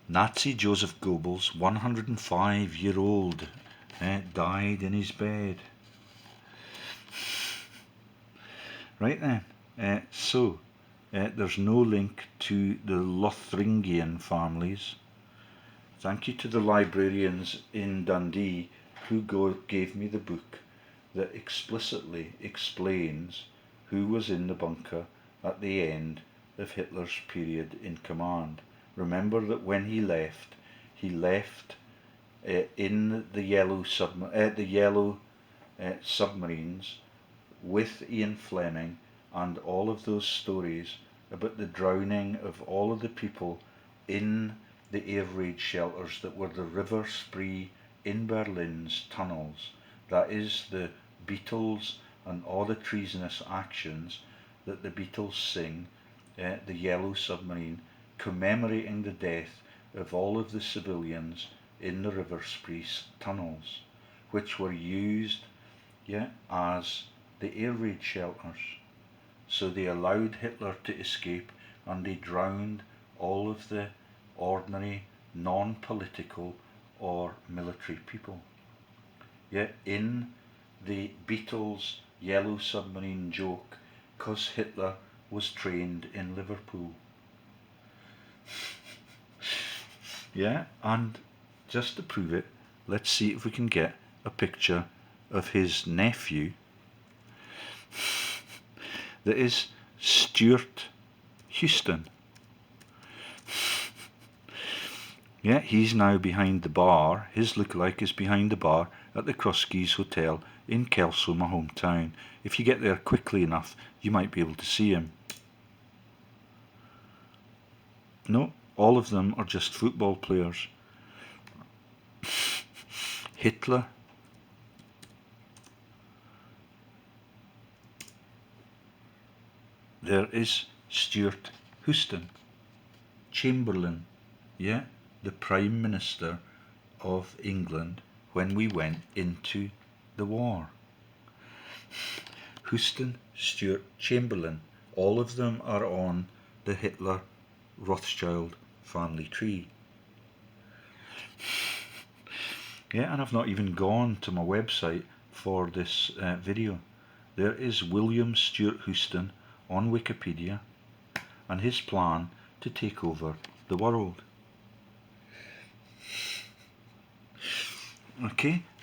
Speaker 1: Nazi Joseph Goebbels, 105-year-old, died in his bed. Right then, so there's no link to the Lotharingian families. Thank you to the librarians in Dundee who gave me the book that explicitly explains who was in the bunker at the end of Hitler's period in command. Remember that when he left in the yellow submarines with Ian Fleming and all of those stories about the drowning of all of the people in the air raid shelters that were the River Spree in Berlin's tunnels. That is the Beatles and all the treasonous actions that the Beatles sing, the Yellow Submarine, commemorating the death of all of the civilians in the River Spree tunnels, which were used as the air raid shelters. So they allowed Hitler to escape and they drowned all of the ordinary, non-political or military people. In the Beatles' Yellow Submarine joke, because Hitler was trained in Liverpool. And just to prove it, let's see if we can get a picture of his nephew. That is Stuart Houston. He's now behind the bar. His lookalike is behind the bar at the Crosskeys Hotel in Kelso, my hometown. If you get there quickly enough, you might be able to see him. No, all of them are just football players. Hitler. There is Stuart Houston, Chamberlain, the Prime Minister of England when we went into the war. Houston, Stuart, Chamberlain, all of them are on the Hitler Rothschild family tree. And I've not even gone to my website for this video. There is William Stuart Houston on Wikipedia and his plan to take over the world.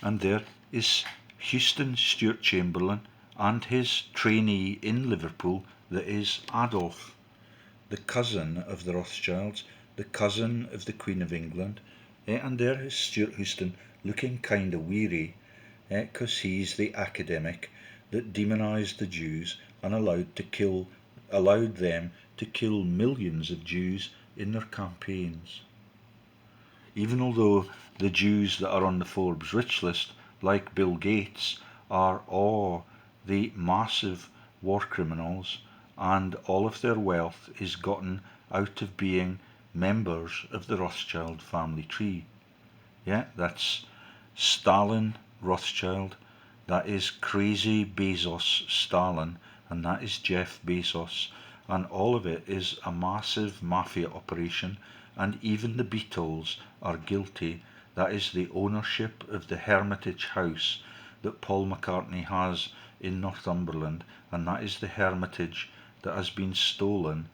Speaker 1: And there is Houston Stuart Chamberlain and his trainee in Liverpool, that is Adolf, the cousin of the Rothschilds, the cousin of the Queen of England. And there is Stuart Houston looking kind of weary, because he's the academic that demonised the Jews and allowed them to kill millions of Jews in their campaigns. Even although the Jews that are on the Forbes rich list, like Bill Gates, are all the massive war criminals, and all of their wealth is gotten out of being members of the Rothschild family tree. That's Stalin Rothschild, that is crazy Bezos Stalin, and that is Jeff Bezos, and all of it is a massive mafia operation, and even the Beatles are guilty That is the ownership of the Hermitage House that Paul McCartney has in Northumberland, and that is the Hermitage that has been stolen,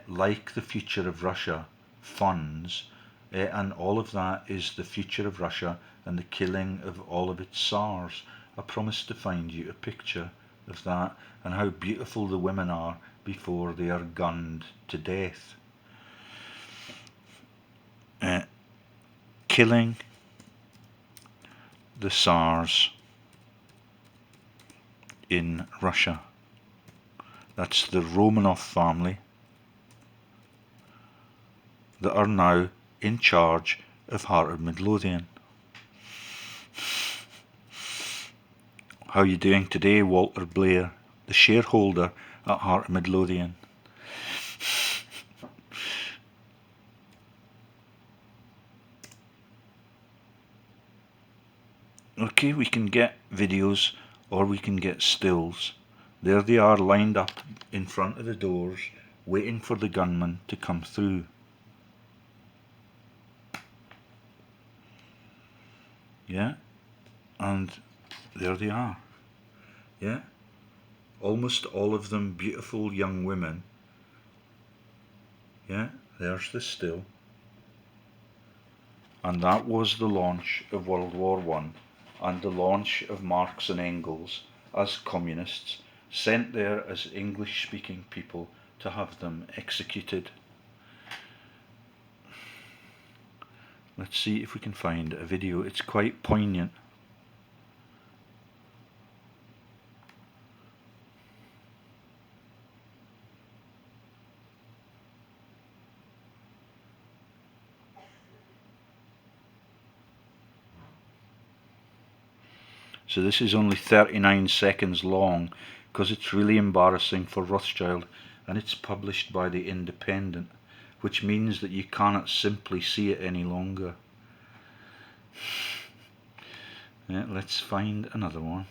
Speaker 1: like the Future of Russia funds, and all of that is the future of Russia and the killing of all of its Tsars. I promised to find you a picture of that and how beautiful the women are before they are gunned to death. Killing the Tsars in Russia. That's the Romanov family that are now in charge of Heart of Midlothian. How are you doing today, Walter Blair, the shareholder at Heart of Midlothian? Okay, we can get videos or we can get stills. There they are lined up in front of the doors, waiting for the gunman to come through. Yeah, and there they are. Yeah, almost all of them beautiful young women. Yeah, there's the still. And that was the launch of World War I and the launch of Marx and Engels as communists, sent there as English-speaking people to have them executed. Let's see if we can find a video. It's quite poignant. So this is only 39 seconds long because it's really embarrassing for Rothschild, and it's published by The Independent, which means that you cannot simply see it any longer. Yeah, let's find another one.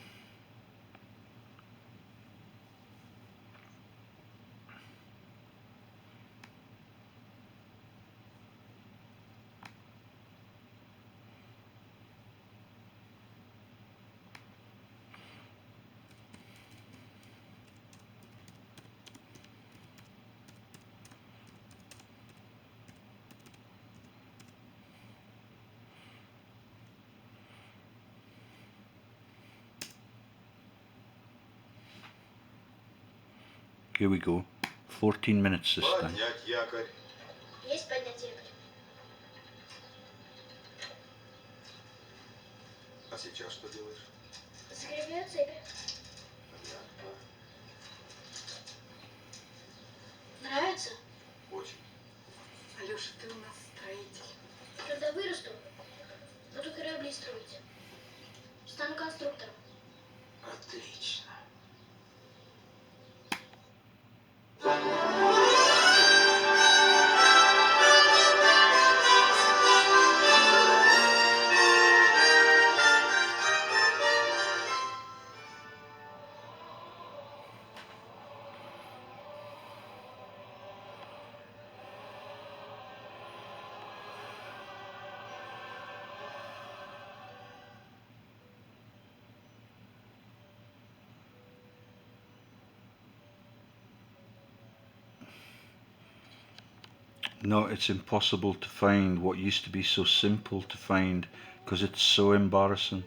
Speaker 1: Here we go. 14 minutes this time.
Speaker 7: Поднять якорь.
Speaker 6: Есть поднять якорь.
Speaker 7: А сейчас что делаешь?
Speaker 6: Закрепляю цепи.
Speaker 7: Понятно.
Speaker 6: Нравится?
Speaker 7: Очень.
Speaker 11: Алёша, ты у нас строитель.
Speaker 6: Когда вырасту, буду корабли строить. Стану конструктором.
Speaker 7: Отлично.
Speaker 1: No, it's impossible to find what used to be so simple to find because it's so embarrassing.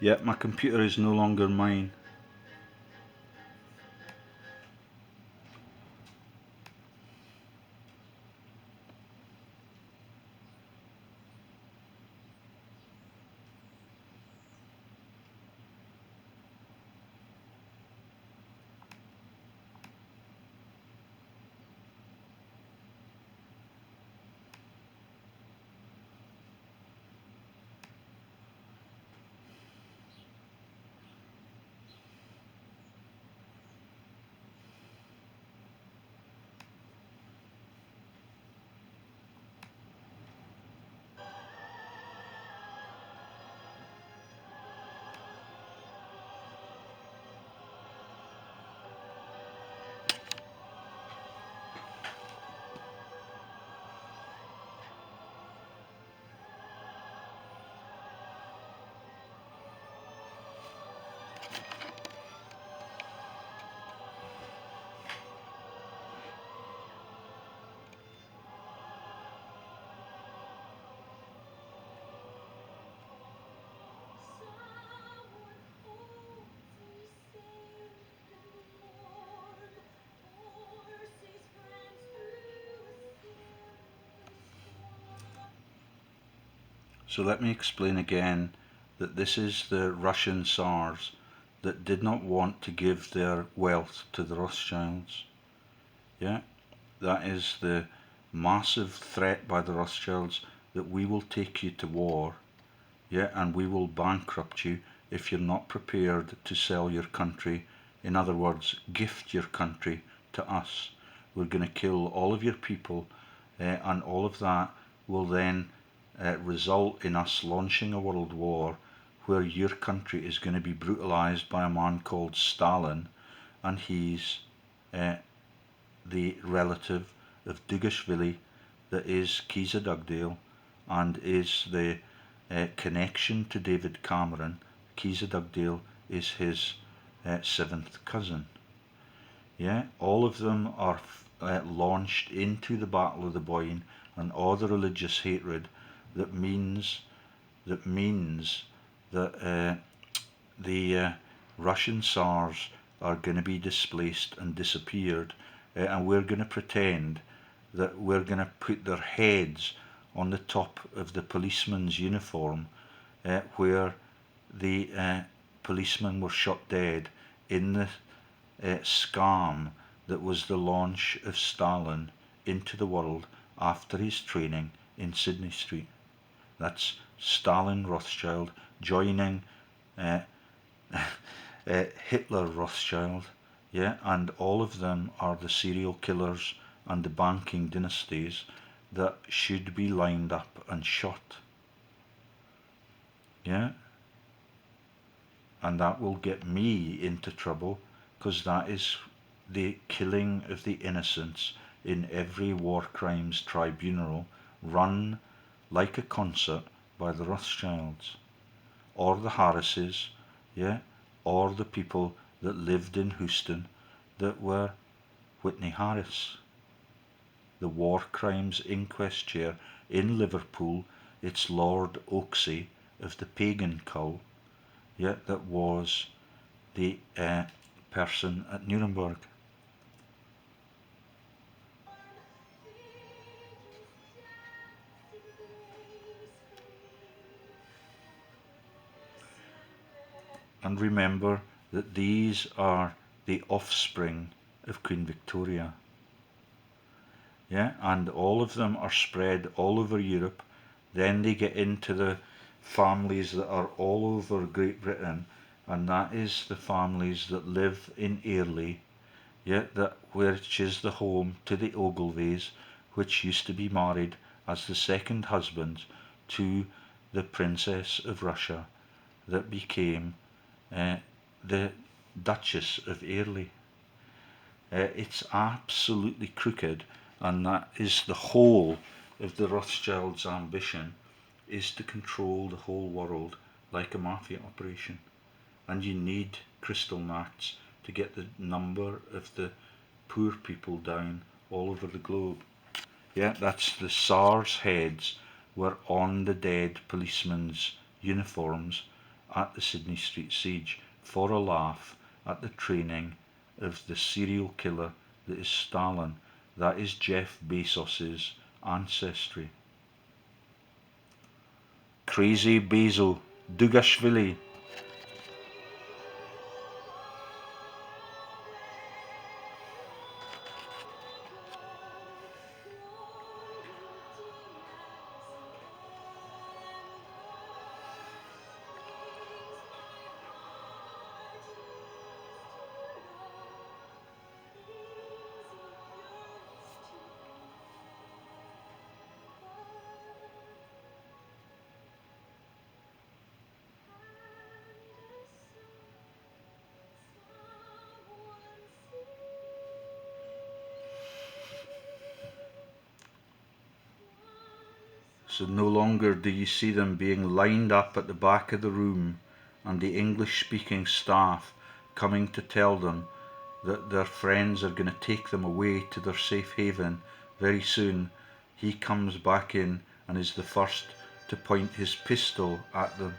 Speaker 1: Yet my computer is no longer mine. So let me explain again that this is the Russian Tsars that did not want to give their wealth to the Rothschilds. Yeah, that is the massive threat by the Rothschilds that we will take you to war, yeah, and we will bankrupt you if you're not prepared to sell your country. In other words, gift your country to us. We're going to kill all of your people, and all of that will then result in us launching a world war where your country is going to be brutalized by a man called Stalin, and he's the relative of Dugashvili, that is Kisa Dugdale, and is the connection to David Cameron. Kisa Dugdale is his seventh cousin. Yeah, all of them are launched into the Battle of the Boyne and all the religious hatred that means that the Russian Tsars are going to be displaced and disappeared, and we're going to pretend that we're going to put their heads on the top of the policeman's uniform, where the policemen were shot dead in the scam that was the launch of Stalin into the world after his training in Sydney Street. That's Stalin Rothschild joining Hitler Rothschild, yeah, and all of them are the serial killers and the banking dynasties that should be lined up and shot, yeah, and that will get me into trouble because that is the killing of the innocents in every war crimes tribunal run like a concert by the Rothschilds or the Harrises, yeah, or the people that lived in Houston that were Whitney Harris. The war crimes inquest chair in Liverpool, it's Lord Oaksey of the pagan cull, yeah, that was the person at Nuremberg. And remember that these are the offspring of Queen Victoria. Yeah, and all of them are spread all over Europe. Then they get into the families that are all over Great Britain, and that is the families that live in Airlie, yeah, which is the home to the Ogilvies, which used to be married as the second husband to the Princess of Russia that became the Duchess of Airlie. It's absolutely crooked, and that is the whole of the Rothschilds' ambition, is to control the whole world like a mafia operation. And you need crystal mats to get the number of the poor people down all over the globe. Yeah, that's the Tsars' heads were on the dead policemen's uniforms, at the Sydney Street siege for a laugh at the training of the serial killer that is Stalin. That is Jeff Bezos's ancestry. Crazy Basil Dugashvili. So no longer do you see them being lined up at the back of the room and the English-speaking staff coming to tell them that their friends are going to take them away to their safe haven very soon. He comes back in and is the first to point his pistol at them.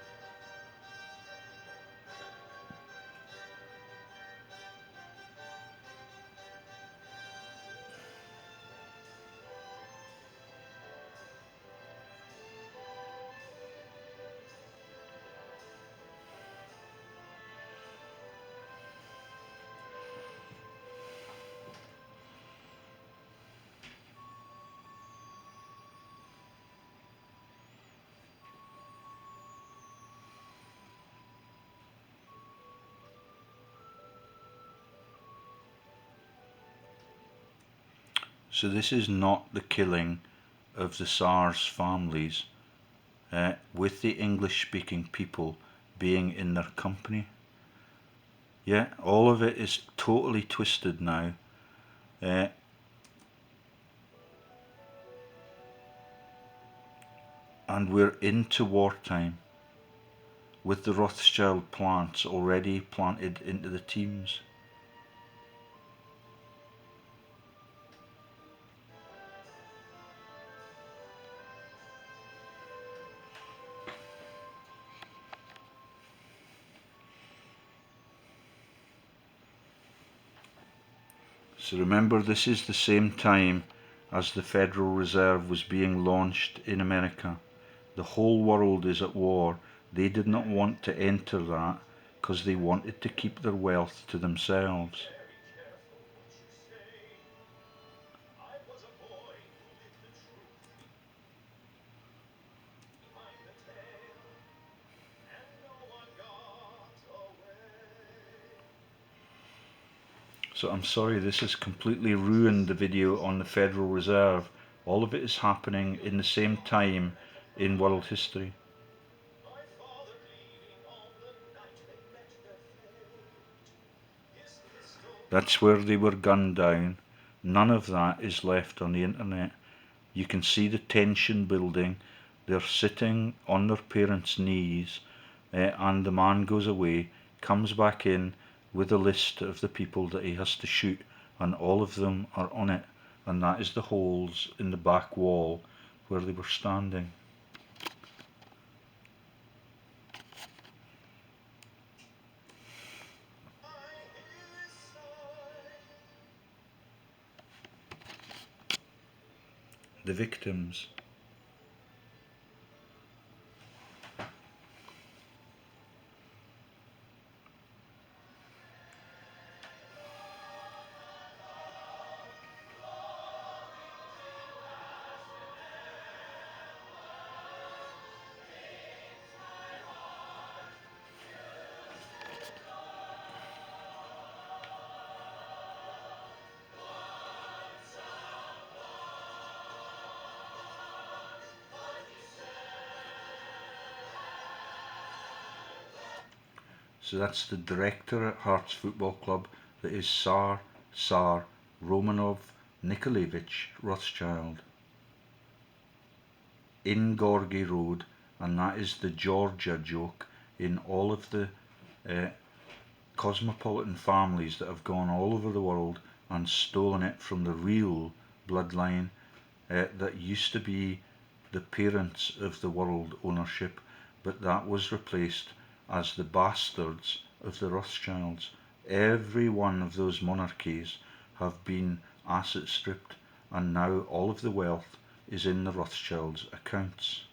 Speaker 1: So this is not the killing of the Tsars families with the English-speaking people being in their company. Yeah, all of it is totally twisted now. And we're into wartime with the Rothschild plants already planted into the teams. So remember, this is the same time as the Federal Reserve was being launched in America. The whole world is at war. They did not want to enter that because they wanted to keep their wealth to themselves. So I'm sorry, this has completely ruined the video on the Federal Reserve. All of it is happening in the same time in world history. That's where they were gunned down. None of that is left on the internet. You can see the tension building. They're sitting on their parents' knees, and the man goes away, comes back in with a list of the people that he has to shoot, and all of them are on it, and that is the holes in the back wall where they were standing. The victims. So that's the director at Hearts Football Club, that is Tsar Romanov Nikolaevich Rothschild in Gorgie Road, and that is the Georgia joke in all of the cosmopolitan families that have gone all over the world and stolen it from the real bloodline that used to be the parents of the world ownership, but that was replaced as the bastards of the Rothschilds. Every one of those monarchies have been asset stripped, and now all of the wealth is in the Rothschilds' accounts.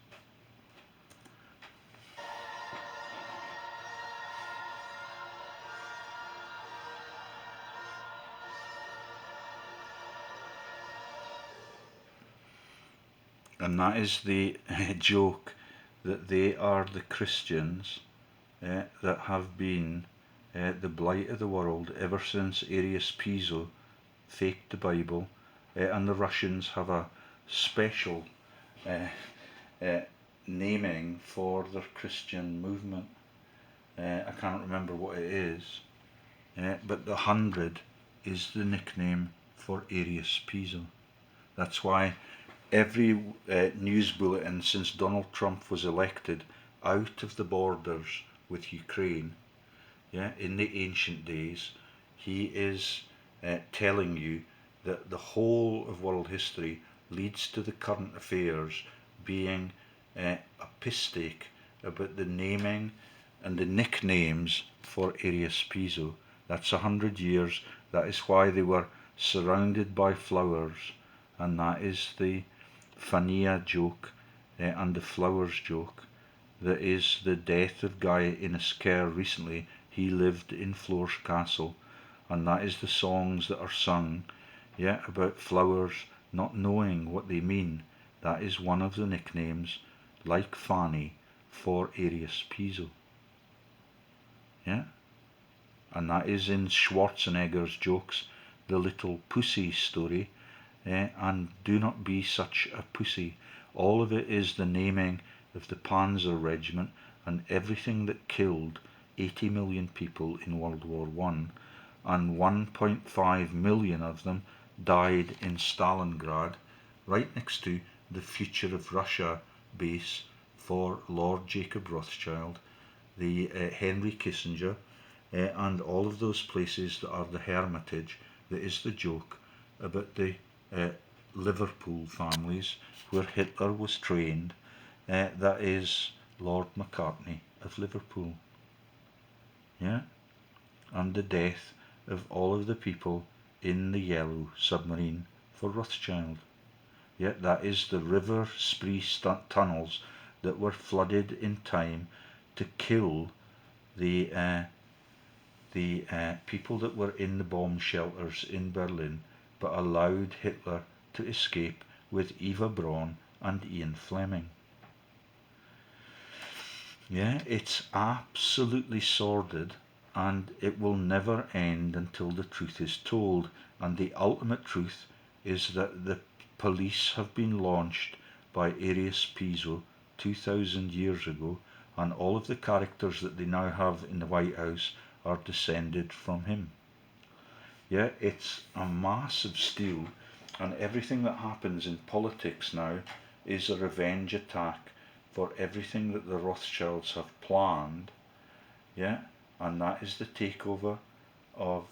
Speaker 1: And that is the joke, that they are the Christians that have been the blight of the world ever since Arius Piso faked the Bible, and the Russians have a special naming for their Christian movement. I can't remember what it is, but the 100 is the nickname for Arius Piso. That's why every news bulletin since Donald Trump was elected out of the borders with Ukraine, in the ancient days, he is telling you that the whole of world history leads to the current affairs being a piss steak about the naming and the nicknames for Arius Piso. That's 100 years. That is why they were surrounded by flowers, and that is the Fania joke and the flowers joke. That is the death of Guy Innisker recently. He lived in Floor's Castle, and that is the songs that are sung, about flowers not knowing what they mean. That is one of the nicknames, like Fanny, for Arius Piso. And that is in Schwarzenegger's jokes, the little pussy story, and do not be such a pussy. All of it is the naming of the Panzer Regiment and everything that killed 80 million people in World War I, and 1.5 million of them died in Stalingrad, right next to the Future of Russia base for Lord Jacob Rothschild, the Henry Kissinger, and all of those places that are the Hermitage. That is the joke about the Liverpool families where Hitler was trained. That is Lord McCartney of Liverpool. And the death of all of the people in the Yellow Submarine for Rothschild. That is the River Spree tunnels that were flooded in time to kill the people that were in the bomb shelters in Berlin, but allowed Hitler to escape with Eva Braun and Ian Fleming. It's absolutely sordid, and it will never end until the truth is told. And the ultimate truth is that the police have been launched by Arius Piso 2,000 years ago, and all of the characters that they now have in the White House are descended from him. It's a massive steal, and everything that happens in politics now is a revenge attack for everything that the Rothschilds have planned, and that is the takeover of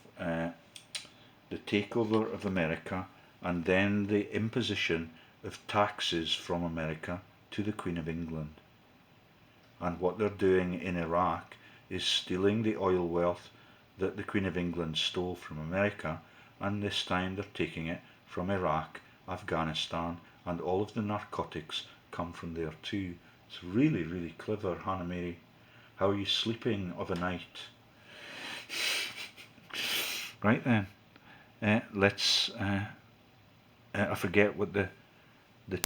Speaker 1: America, and then the imposition of taxes from America to the Queen of England. And what they're doing in Iraq is stealing the oil wealth that the Queen of England stole from America, and this time they're taking it from Iraq, Afghanistan, and all of the narcotics come from there too. It's really, really clever, Hannah Mary. How are you sleeping of a night? Right then, let's, I forget what the